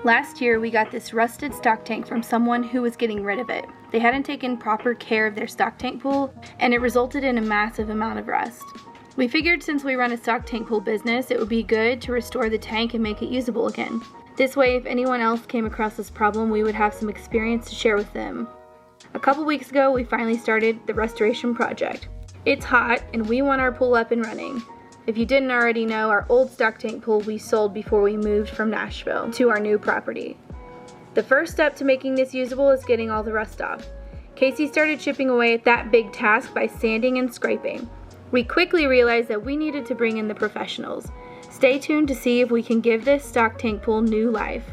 Last year, we got this rusted stock tank from someone who was getting rid of it. They hadn't taken proper care of their stock tank pool, and it resulted in a massive amount of rust. We figured since we run a stock tank pool business, it would be good to restore the tank and make it usable again. This way, if anyone else came across this problem, we would have some experience to share with them. A couple weeks ago, we finally started the restoration project. It's hot, and we want our pool up and running. If you didn't already know, our old stock tank pool we sold before we moved from Nashville to our new property. The first step to making this usable is getting all the rust off. Casey started chipping away at that big task by sanding and scraping. We quickly realized that we needed to bring in the professionals. Stay tuned to see if we can give this stock tank pool new life.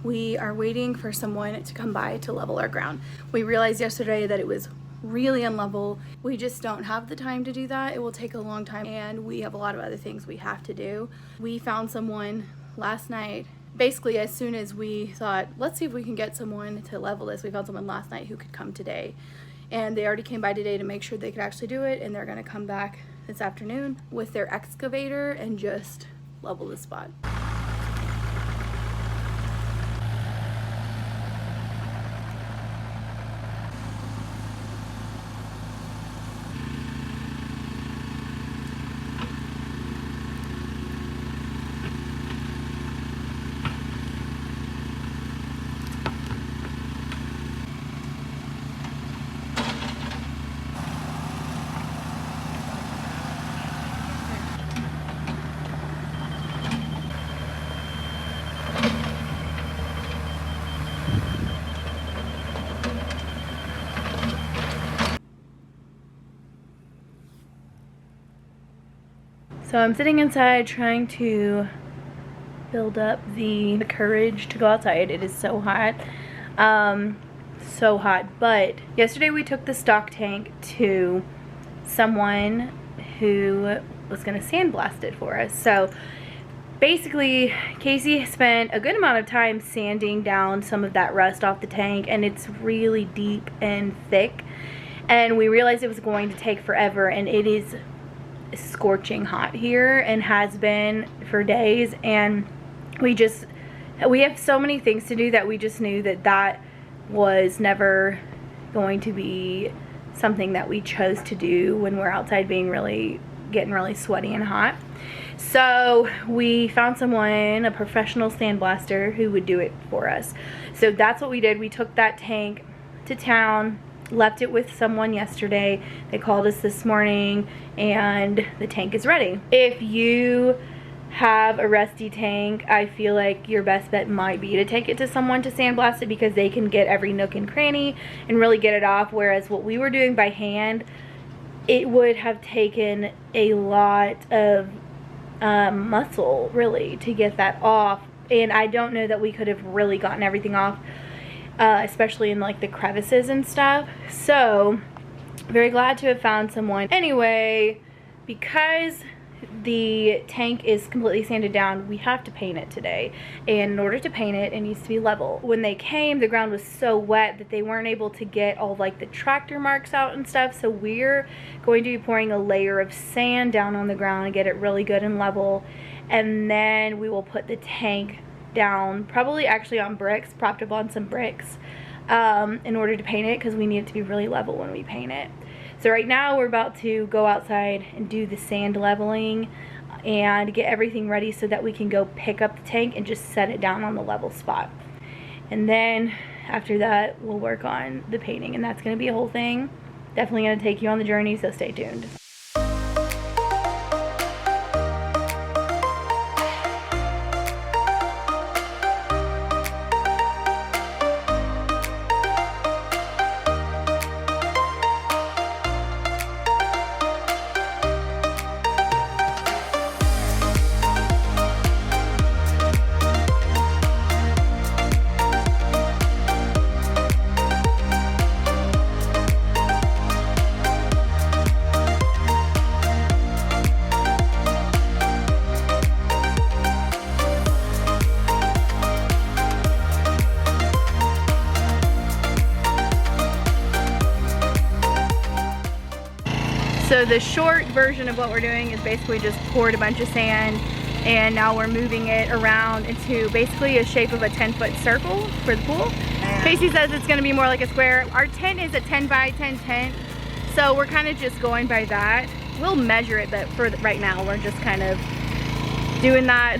We are waiting for someone to come by to level our ground. We realized yesterday that it was really unlevel. We just don't have the time to do that. It will take a long time, and we have a lot of other things we have to do. We found someone last night. Basically, as soon as we thought, let's see if we can get someone to level this, we found someone last night who could come today. And they already came by today to make sure they could actually do it, and they're gonna come back this afternoon with their excavator and just level the spot. So I'm sitting inside trying to build up the courage to go outside. It is so hot. So hot. But yesterday we took the stock tank to someone who was going to sandblast it for us. So basically, Casey spent a good amount of time sanding down some of that rust off the tank, and it's really deep and thick. And we realized it was going to take forever, and it is scorching hot here and has been for days, and we have so many things to do that we just knew that that was never going to be something that we chose to do when we're outside getting really sweaty and hot. So we found someone, a professional sandblaster, who would do it for us. So that's what we did. We took that tank to town, left it with someone yesterday. They called us this morning, and the tank is ready. If you have a rusty tank, I feel like your best bet might be to take it to someone to sandblast it, because they can get every nook and cranny and really get it off. Whereas what we were doing by hand, it would have taken a lot of muscle really to get that off, and I don't know that we could have really gotten everything off, especially in like the crevices and stuff. So very glad to have found someone. Anyway, because the tank is completely sanded down, we have to paint it today, and in order to paint it, it needs to be level. When they came, the ground was so wet that they weren't able to get all like the tractor marks out and stuff, so we're going to be pouring a layer of sand down on the ground and get it really good and level, and then we will put the tank down, probably actually on bricks, propped up on some bricks, in order to paint it, because we need it to be really level when we paint it. So right now we're about to go outside and do the sand leveling and get everything ready so that we can go pick up the tank and just set it down on the level spot. And then after that we'll work on the painting, and that's going to be a whole thing. Definitely going to take you on the journey, so stay tuned. So the short version of what we're doing is basically just poured a bunch of sand, and now we're moving it around into basically a shape of a 10-foot circle for the pool. Casey says it's gonna be more like a square. Our tent is a 10 by 10 tent, so we're kind of just going by that. We'll measure it, but for right now, we're just kind of doing that,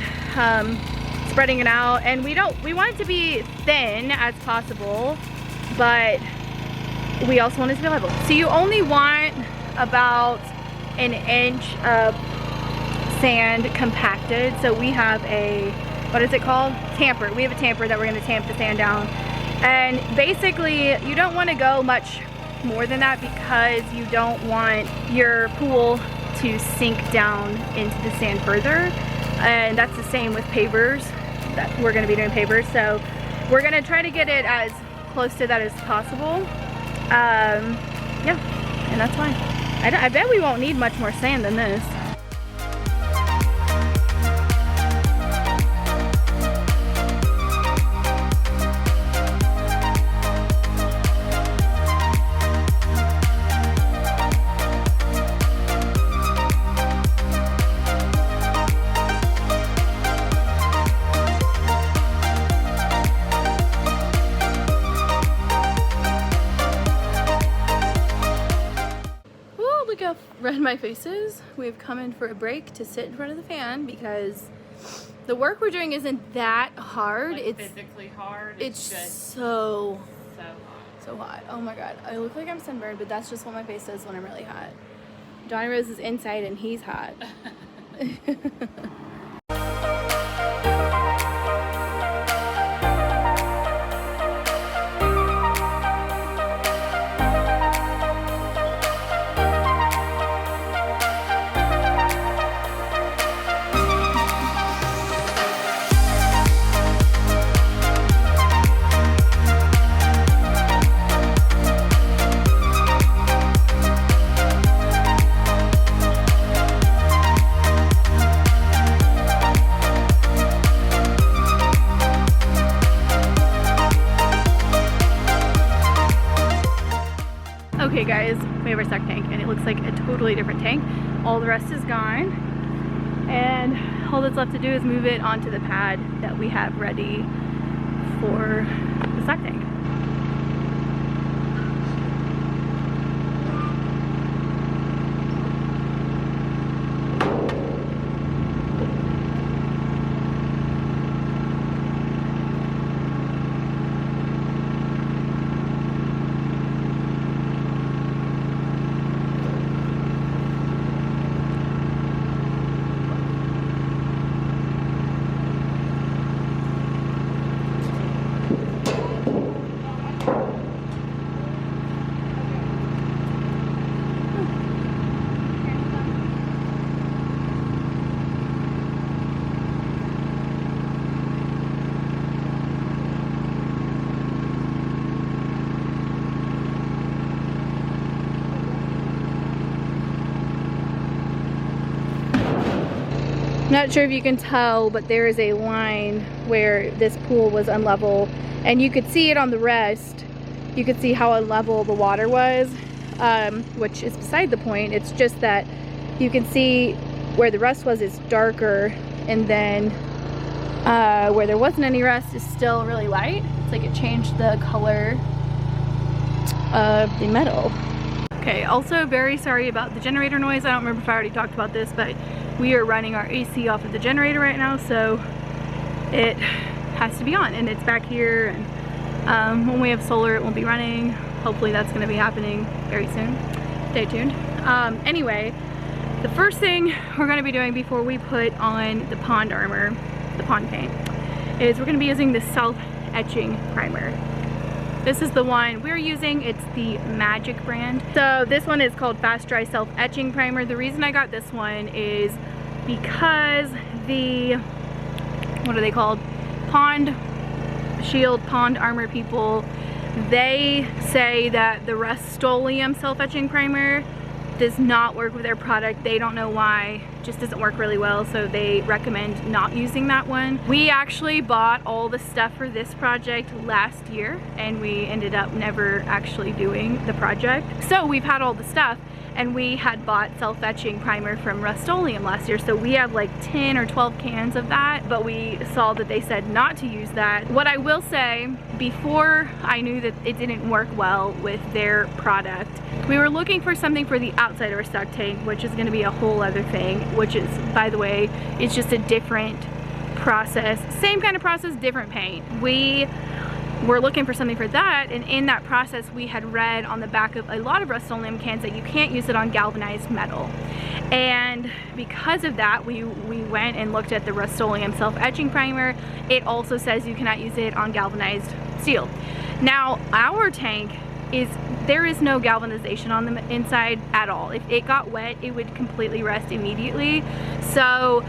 spreading it out. And we want it to be thin as possible, but we also want it to be level. So you only want about an inch of sand compacted. So we have a, what is it called? Tamper. We have a tamper that we're gonna tamp the sand down. And basically, you don't wanna go much more than that because you don't want your pool to sink down into the sand further. And that's the same with pavers. That we're gonna be doing pavers. So we're gonna try to get it as close to that as possible. Yeah, and that's fine. I bet we won't need much more sand than this. Look how red my face is. We've come in for a break to sit in front of the fan because the work we're doing isn't that hard. Like it's physically hard. It's just so hot. So hot. Oh my god. I look like I'm sunburned, but that's just what my face does when I'm really hot. Johnny Rose is inside and he's hot. Okay guys, we have our stock tank and it looks like a totally different tank. All the rest is gone and all that's left to do is move it onto the pad that we have ready for the stock tank. Not sure if you can tell, but there is a line where this pool was unlevel, and you could see it on the rest. You could see how unlevel the water was, which is beside the point. It's just that you can see where the rust was is darker, and then where there wasn't any rust is still really light. It's like it changed the color of the metal. Okay, also very sorry about the generator noise. I don't remember if I already talked about this, but we are running our AC off of the generator right now, so it has to be on, and it's back here, and when we have solar it won't be running. Hopefully that's going to be happening very soon. Stay tuned. Anyway, the first thing we're going to be doing before we put on the pond armor, the pond paint, is we're going to be using the Self-Etching Primer. This is the one we're using. It's the Magic brand. So this one is called Fast Dry Self-Etching Primer. The reason I got this one is because the, what are they called? Pond Shield, Pond Armor people, they say that the Rust-Oleum Self-Etching Primer does not work with their product. They don't know why. It just doesn't work really well, so they recommend not using that one. We actually bought all the stuff for this project last year, and we ended up never actually doing the project. So we've had all the stuff, and we had bought Self-Etching Primer from Rust-Oleum last year, so we have like 10 or 12 cans of that, but we saw that they said not to use that. What I will say, before I knew that it didn't work well with their product, we were looking for something for the outside of our stock tank, which is going to be a whole other thing, which is, by the way, it's just a different process. Same kind of process, different paint. We were looking for something for that, and in that process we had read on the back of a lot of Rust-Oleum cans that you can't use it on galvanized metal. And because of that, we went and looked at the Rust-Oleum Self-Etching Primer. It also says you cannot use it on galvanized steel. Now, our tank there is no galvanization on the inside at all. If it got wet, it would completely rust immediately. So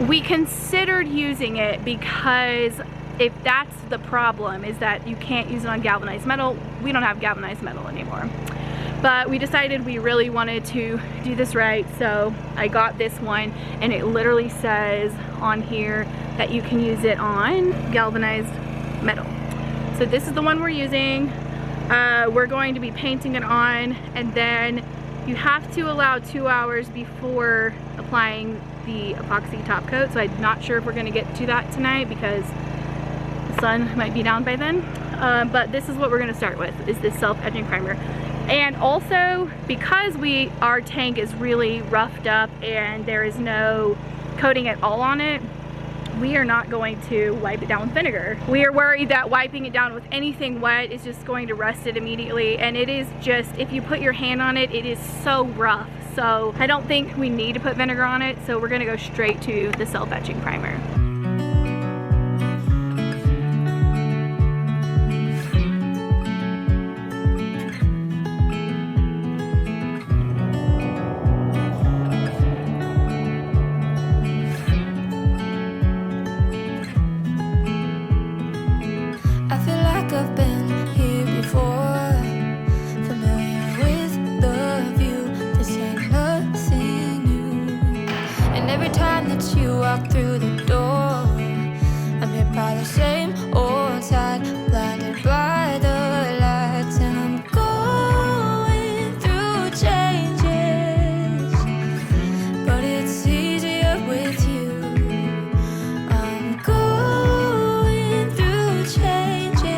we considered using it, because if that's the problem, is that you can't use it on galvanized metal, we don't have galvanized metal anymore. But we decided we really wanted to do this right, so I got this one, and it literally says on here that you can use it on galvanized metal. So this is the one we're using. We're going to be painting it on, and then you have to allow 2 hours before applying the epoxy top coat. So I'm not sure if we're going to get to that tonight, because the sun might be down by then. But this is what we're going to start with, is this Self-Etching Primer. And also, because our tank is really roughed up and there is no coating at all on it, we are not going to wipe it down with vinegar. We are worried that wiping it down with anything wet is just going to rust it immediately, and it is just, if you put your hand on it, it is so rough. So I don't think we need to put vinegar on it, so we're gonna go straight to the Self-Etching Primer. I've been here before, familiar with the view. This ain't nothing new. And every time that you walk through the door, I'm hit by the same old side, blinded by the lights. And I'm going through changes, but it's easier with you. I'm going through changes.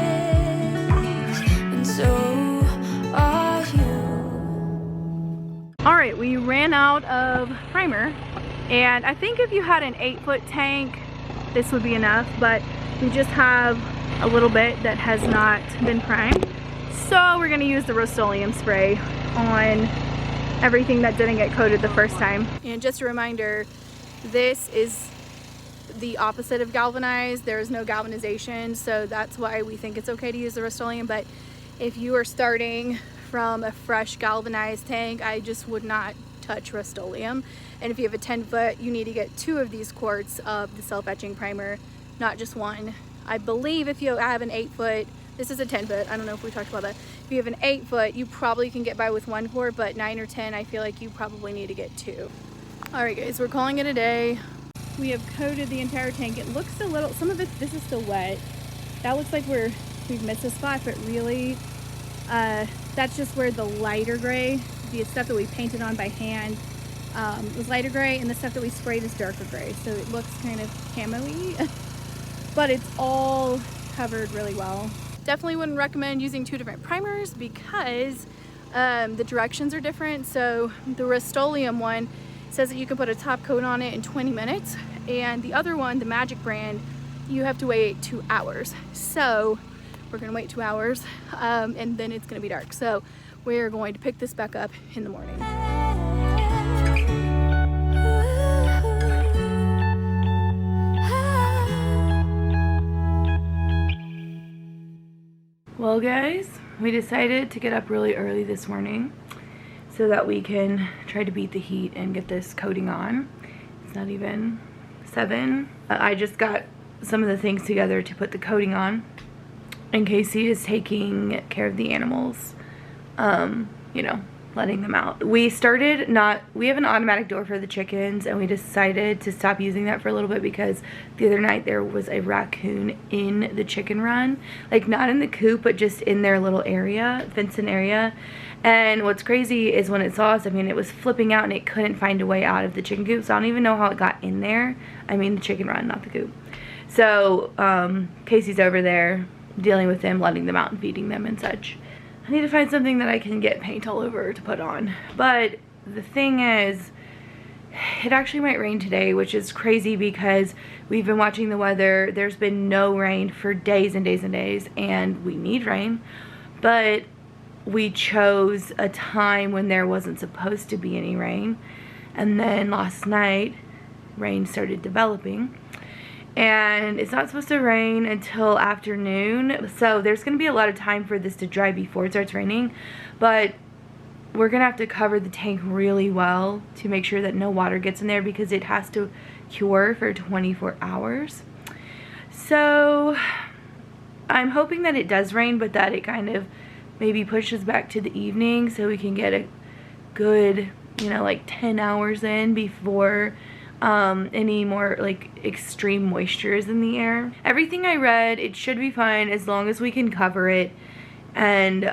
Alright, we ran out of primer, and I think if you had an 8-foot tank, this would be enough, but we just have a little bit that has not been primed. So we're going to use the Rust-Oleum spray on everything that didn't get coated the first time. And just a reminder, this is the opposite of galvanized. There is no galvanization, so that's why we think it's okay to use the Rust-Oleum. But if you are starting from a fresh galvanized tank, I just would not touch Rust-Oleum. And if you have a 10-foot, you need to get 2 of these quarts of the Self-Etching Primer, not just 1. I believe if you have an 8-foot, this is a 10-foot, I don't know if we talked about that. If you have an 8-foot, you probably can get by with 1 quart, but 9 or 10, I feel like you probably need to get 2. Alright guys, we're calling it a day. We have coated the entire tank. It looks a little, some of it, this is still wet. That looks like we've missed a spot, but really, that's just where the lighter gray, the stuff that we painted on by hand, was lighter gray, and the stuff that we sprayed is darker gray. So it looks kind of camo-y, but it's all covered really well. Definitely wouldn't recommend using 2 different primers, because the directions are different. So the Rust-Oleum one says that you can put a top coat on it in 20 minutes, and the other one, the Magic brand, you have to wait 2 hours. So we're gonna wait 2 hours, and then it's gonna be dark. So we're going to pick this back up in the morning. Well guys, we decided to get up really early this morning so that we can try to beat the heat and get this coating on. It's not even 7. I just got some of the things together to put the coating on, and Casey is taking care of the animals, you know, letting them out. We have an automatic door for the chickens, and we decided to stop using that for a little bit because the other night there was a raccoon in the chicken run, like not in the coop, but just in their little area, fenced-in area, And what's crazy is when it saw us, I mean, it was flipping out and it couldn't find a way out of the chicken coop. So I don't even know how it got in there. I mean the chicken run, not the coop. So Casey's over there dealing with them, letting them out and feeding them and such. I need to find something that I can get paint all over to put on. But the thing is, it actually might rain today, which is crazy because we've been watching the weather. There's been no rain for days and days and days, and we need rain. But we chose a time when there wasn't supposed to be any rain. And then last night, rain started developing. And it's not supposed to rain until afternoon. So there's going to be a lot of time for this to dry before it starts raining. But we're going to have to cover the tank really well to make sure that no water gets in there because it has to cure for 24 hours. So I'm hoping that it does rain, but that it kind of maybe pushes back to the evening so we can get a good, you know, like 10 hours in before any more like extreme moisture is in the air. Everything I read, it should be fine as long as we can cover it and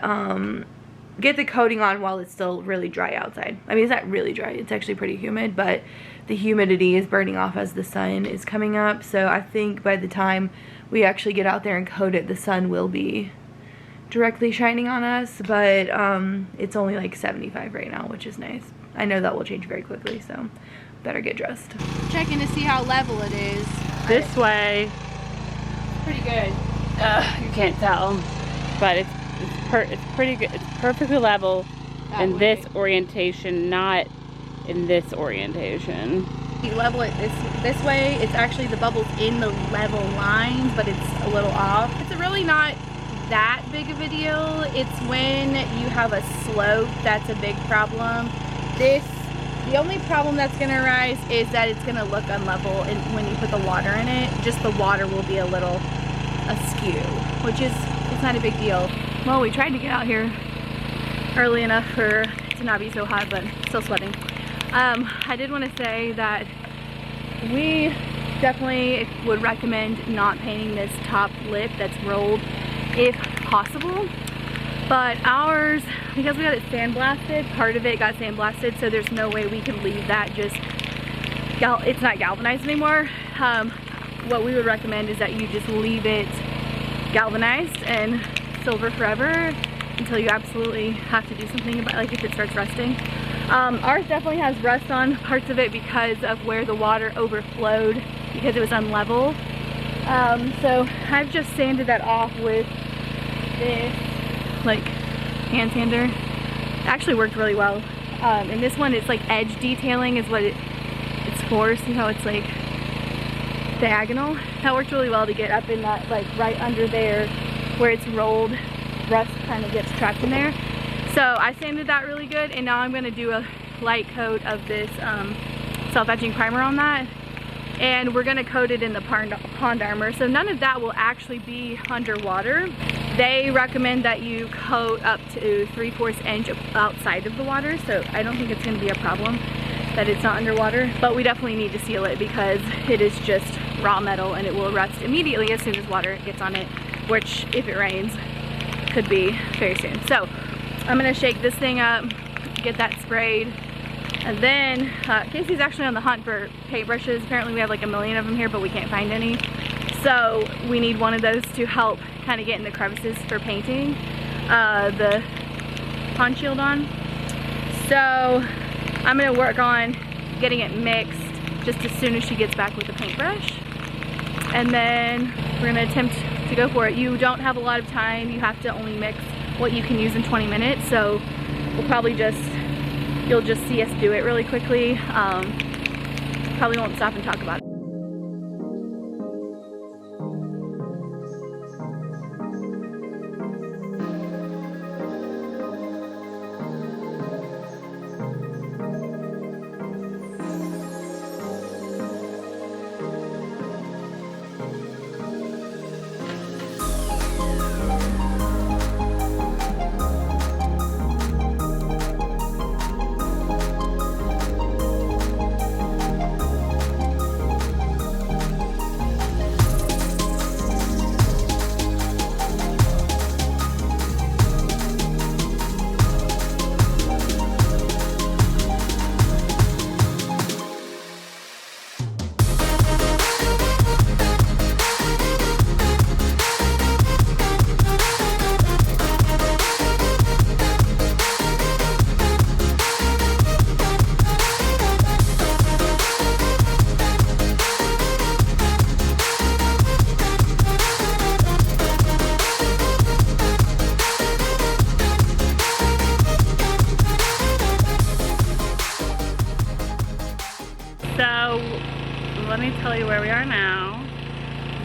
get the coating on while it's still really dry outside. I mean, it's not really dry, it's actually pretty humid, but the humidity is burning off as the sun is coming up. So I think by the time we actually get out there and coat it, the sun will be directly shining on us. But it's only like 75 right now, which is nice. I know that will change very quickly, so better get dressed. Checking to see how level it is. This way. Pretty good. You can't tell, but it's pretty good. It's perfectly level in this orientation, not in this orientation. You level it this way, it's actually the bubbles in the level lines, but it's a little off. It's really not that big of a deal. It's when you have a slope that's a big problem. The only problem that's going to arise is that it's going to look unlevel, and when you put the water in it, just the water will be a little askew, which is, it's not a big deal. Well, we tried to get out here early enough for it to not be so hot, but still sweating. I did want to say that we definitely would recommend not painting this top lip that's rolled if possible. But ours, because we got it sandblasted, part of it got sandblasted, so there's no way we can leave that just, it's not galvanized anymore. What we would recommend is that you just leave it galvanized and silver forever until you absolutely have to do something about it, like if it starts rusting. Ours definitely has rust on parts of it because of where the water overflowed because it was unlevel. So I've just sanded that off with this like hand sander. It actually worked really well. And this one, it's like edge detailing is what it's for. See how it's like diagonal? That worked really well to get up in that, like right under there where it's rolled. Rust kind of gets trapped in there. So I sanded that really good, and now I'm going to do a light coat of this self-etching primer on that, and we're going to coat it in the pond armor, so none of that will actually be underwater. They recommend that you coat up to 3/4 inch outside of the water, so I don't think it's going to be a problem that it's not underwater, but we definitely need to seal it because it is just raw metal and it will rust immediately as soon as water gets on it, which if it rains could be very soon. So I'm gonna shake this thing up, get that sprayed, and then Casey's actually on the hunt for paintbrushes. Apparently we have like a million of them here, but we can't find any. So we need one of those to help kind of get in the crevices for painting the pond shield on. So I'm gonna work on getting it mixed just as soon as she gets back with the paintbrush. And then we're gonna attempt to go for it. You don't have a lot of time. You have to only mix what you can use in 20 minutes. So we'll probably you'll just see us do it really quickly. Probably won't stop and talk about it.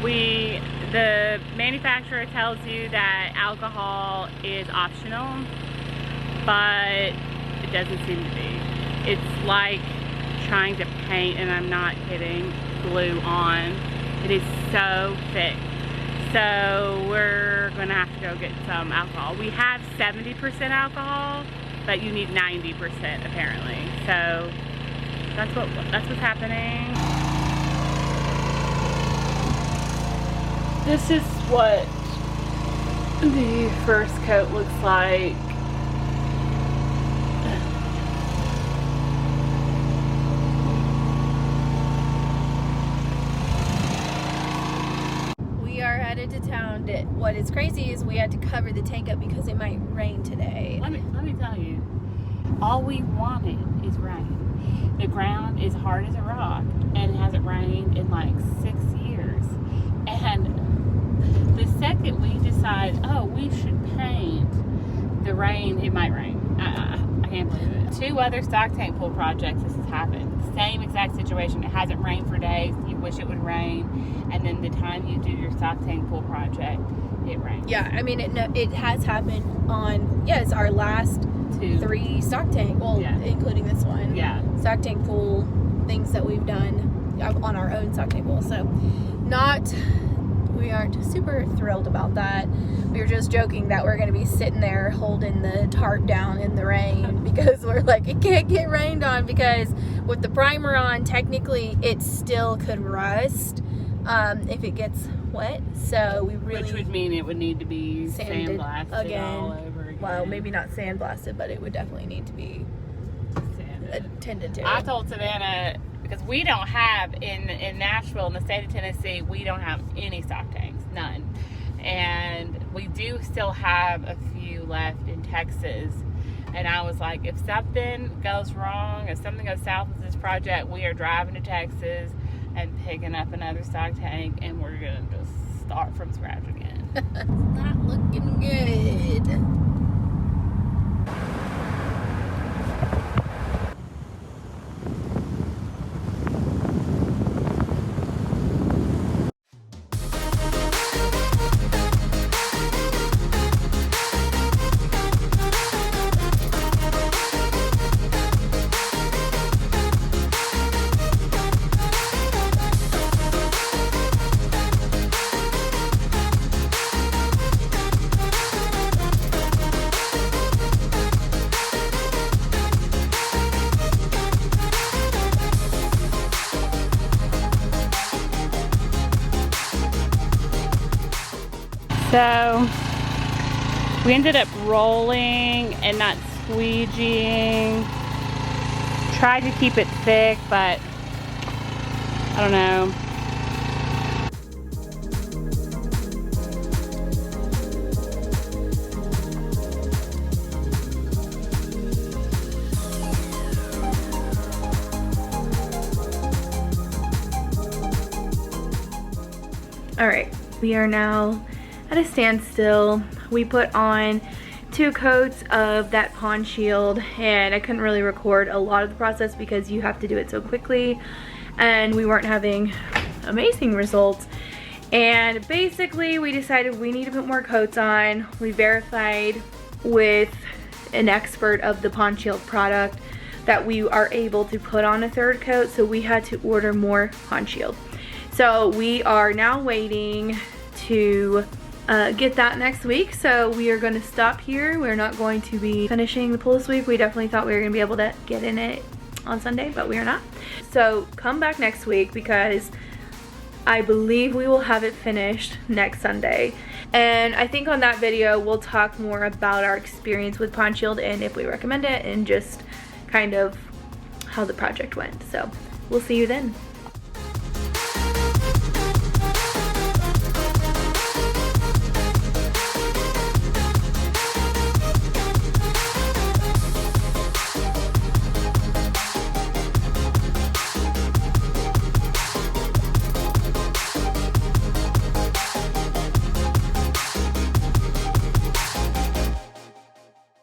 the manufacturer tells you that alcohol is optional, but it doesn't seem to be. It's like trying to paint, and I'm not kidding, glue on. It is so thick. So we're gonna have to go get some alcohol. We have 70% alcohol, but you need 90% apparently. So that's what's happening. This is what the first coat looks like. We are headed to town. What is crazy is we had to cover the tank up because it might rain today. Let me tell you, all we wanted is rain. The ground is hard as a rock, and it hasn't rained in like 6 years. And the second we decide, oh, we should paint, the rain, it might rain. I can't believe it. 2 other stock tank pool projects, this has happened. Same exact situation. It hasn't rained for days. You wish it would rain, and then the time you do your stock tank pool project, it rains. Yeah, I mean, it has happened on, it's our last 3 stock tank, including this one. Yeah. Stock tank pool things that we've done on our own stock tank pool. So we aren't super thrilled about that. We were just joking that we're going to be sitting there holding the tarp down in the rain because we're like, it can't get rained on, because with the primer on, technically it still could rust if it gets wet. So we really, which would mean it would need to be sanded sandblasted again. all over again. Well, maybe not sandblasted, but it would definitely need to be sanded. Attended to. I told Savannah, because we don't have in Nashville, in the state of Tennessee, we don't have any stock tanks, none. And we do still have a few left in Texas. And I was like, if something goes wrong, if something goes south with this project, we are driving to Texas and picking up another stock tank, and we're gonna just start from scratch again. It's not looking good. So we ended up rolling and not squeegeeing. Tried to keep it thick, but I don't know. All right, we are now at a standstill. We put on 2 coats of that pond shield, and I couldn't really record a lot of the process because you have to do it so quickly, and we weren't having amazing results. And basically we decided we need to put more coats on. We verified with an expert of the pond shield product that we are able to put on a 3rd coat, so we had to order more pond shield. So we are now waiting to get that next week. So we are going to stop here. We're not going to be finishing the pool this week. We definitely thought we were going to be able to get in it on Sunday, but we are not. So come back next week because I believe we will have it finished next Sunday. And I think on that video we'll talk more about our experience with pond shield and if we recommend it and just kind of how the project went. So we'll see you then.